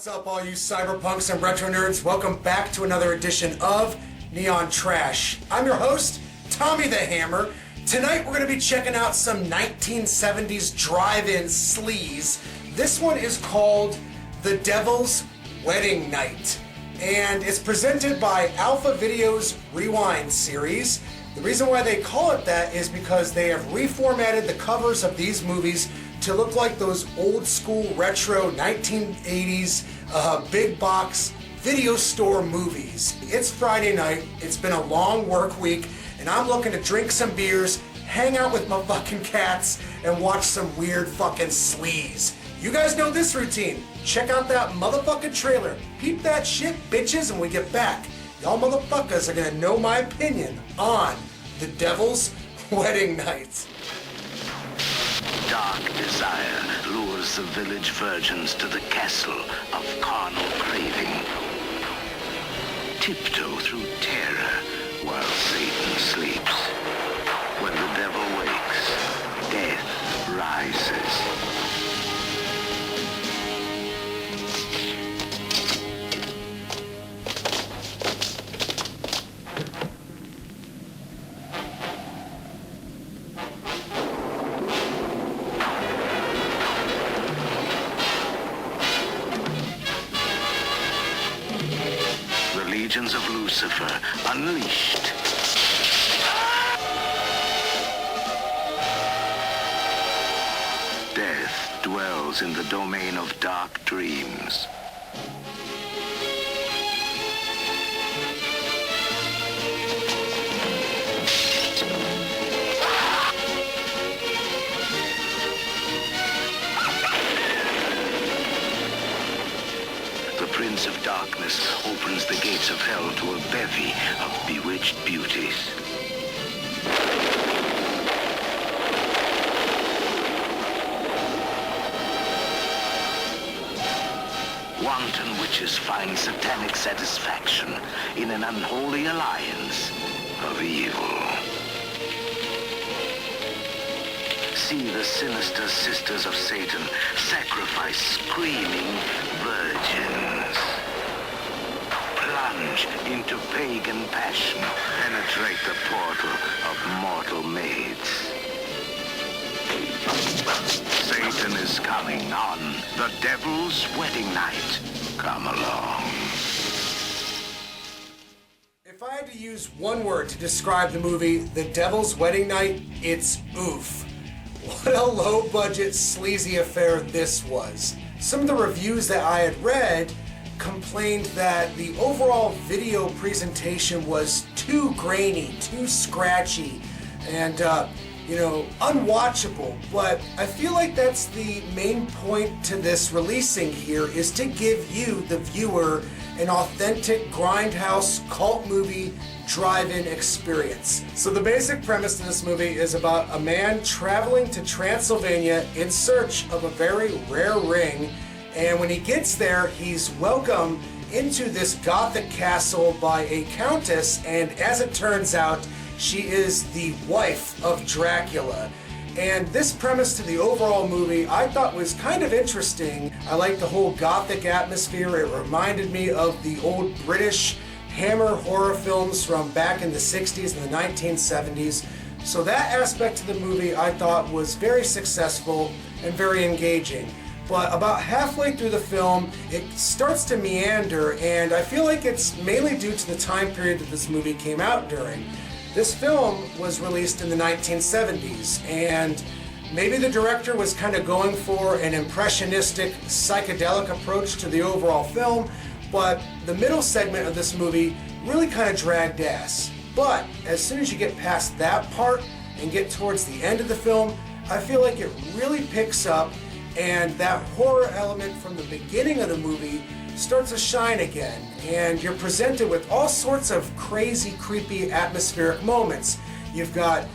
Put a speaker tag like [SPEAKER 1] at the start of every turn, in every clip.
[SPEAKER 1] What's up, all you cyberpunks and retro nerds? Welcome back to another edition of Neon Trash. I'm your host, Tommy the Hammer. Tonight we're going to be checking out some 1970s drive-in sleaze. This one is called The Devil's Wedding Night, and it's presented by Alpha Video's Rewind series. The reason why they call it that is because they have reformatted the covers of these movies to look like those old school retro 1980s big box video store movies. It's Friday night, it's been a long work week, and I'm looking to drink some beers, hang out with my fucking cats, and watch some weird fucking sleaze. You guys know this routine. Check out that motherfucking trailer. Peep that shit, bitches, and we get back. Y'all motherfuckers are gonna know my opinion on The Devil's Wedding Night.
[SPEAKER 2] Dark desire lures the village virgins to the castle of carnal craving. Tiptoe through terror while Satan sleeps. When the devil wakes, death rises. Legions of Lucifer unleashed. Death dwells in the domain of dark dreams. Prince of Darkness opens the gates of hell to a bevy of bewitched beauties. Wanton witches find satanic satisfaction in an unholy alliance of evil. See the sinister sisters of Satan sacrifice screaming virgins. Plunge into pagan passion, penetrate the portal of mortal maids. Satan is coming on The Devil's Wedding Night. Come along.
[SPEAKER 1] If I had to use one word to describe the movie The Devil's Wedding Night, it's oof. What a low-budget, sleazy affair this was. Some of the reviews that I had read complained that the overall video presentation was too grainy, too scratchy, and, unwatchable. But I feel like that's the main point to this releasing here, is to give you, the viewer, an authentic grindhouse cult movie drive-in experience. So the basic premise of this movie is about a man traveling to Transylvania in search of a very rare ring, and when he gets there, he's welcomed into this gothic castle by a countess, and as it turns out, she is the wife of Dracula. And this premise to the overall movie I thought was kind of interesting. I liked the whole gothic atmosphere. It reminded me of the old British Hammer horror films from back in the 60s and the 1970s. So that aspect of the movie I thought was very successful and very engaging. But about halfway through the film, it starts to meander, and I feel like it's mainly due to the time period that this movie came out during. This film was released in the 1970s, and maybe the director was kind of going for an impressionistic, psychedelic approach to the overall film, but the middle segment of this movie really kind of dragged ass. But as soon as you get past that part and get towards the end of the film, I feel like it really picks up, and that horror element from the beginning of the movie starts to shine again, and you're presented with all sorts of crazy, creepy, atmospheric moments. You've got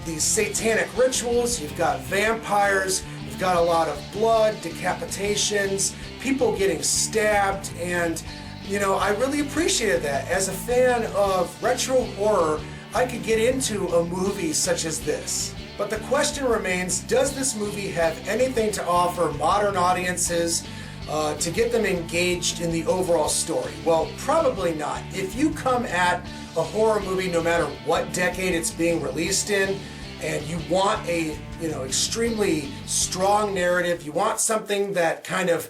[SPEAKER 1] these satanic rituals, you've got vampires, you've got a lot of blood, decapitations, people getting stabbed, and I really appreciated that. As a fan of retro horror, I could get into a movie such as this. But the question remains, does this movie have anything to offer modern audiences to get them engaged in the overall story? Well, probably not. If you come at a horror movie, no matter what decade it's being released in, and you want a extremely strong narrative, you want something that kind of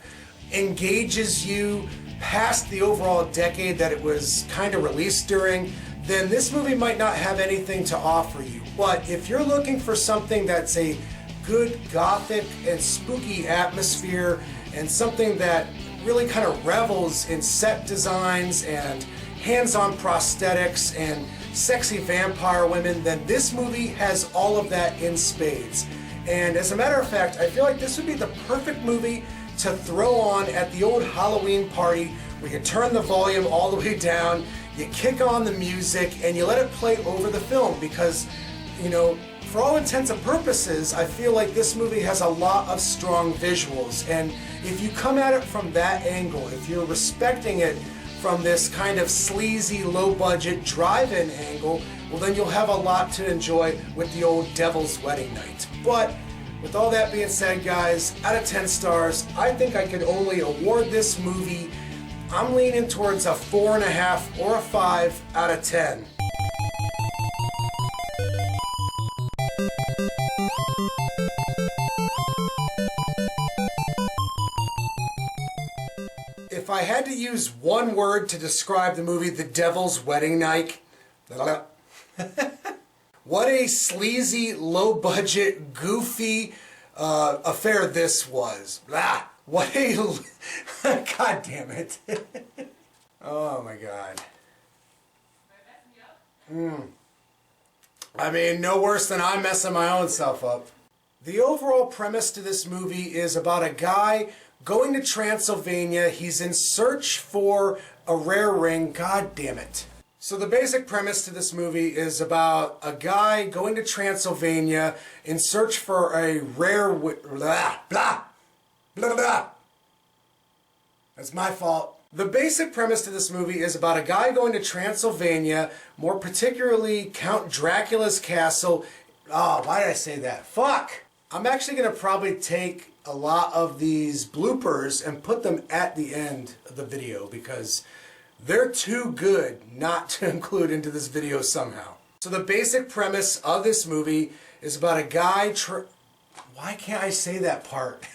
[SPEAKER 1] engages you past the overall decade that it was kind of released during, then this movie might not have anything to offer you. But if you're looking for something that's a good gothic and spooky atmosphere and something that really kind of revels in set designs and hands-on prosthetics and sexy vampire women, then this movie has all of that in spades. And as a matter of fact, I feel like this would be the perfect movie to throw on at the old Halloween party where you turn the volume all the way down, you kick on the music, and you let it play over the film because, for all intents and purposes, I feel like this movie has a lot of strong visuals. And if you come at it from that angle, if you're respecting it from this kind of sleazy, low-budget drive-in angle, well then you'll have a lot to enjoy with the old Devil's Wedding Night. But with all that being said, guys, out of 10 stars, I think I could only award this movie, I'm leaning towards a 4.5 or a 5 out of 10. If I had to use one word to describe the movie The Devil's Wedding Night, what a sleazy, low-budget, goofy affair this was. What a... God damn it. Oh my God. I mean, no worse than I'm messing my own self up. The overall premise to this movie is about a guy going to Transylvania. He's in search for a rare ring. God damn it. So the basic premise to this movie is about a guy going to Transylvania in search for a rare... Blah, blah, blah, blah. That's my fault. The basic premise to this movie is about a guy going to Transylvania, more particularly Count Dracula's castle. Oh, why did I say that? Fuck! I'm actually going to probably take a lot of these bloopers and put them at the end of the video because they're too good not to include into this video somehow. So the basic premise of this movie is about a guy why can't I say that part?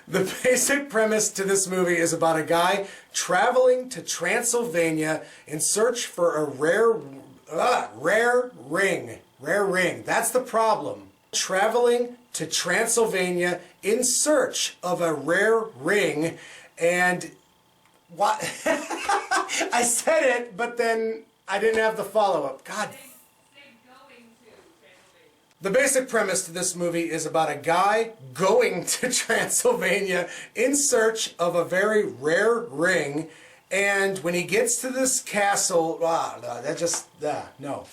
[SPEAKER 1] The basic premise to this movie is about a guy traveling to Transylvania in search for a rare ring. Rare ring. That's the problem. Traveling to Transylvania in search of a rare ring, and what? I said it, but then I didn't have the follow-up. God. The basic premise to this movie is about a guy going to Transylvania in search of a very rare ring, and when he gets to this castle, no.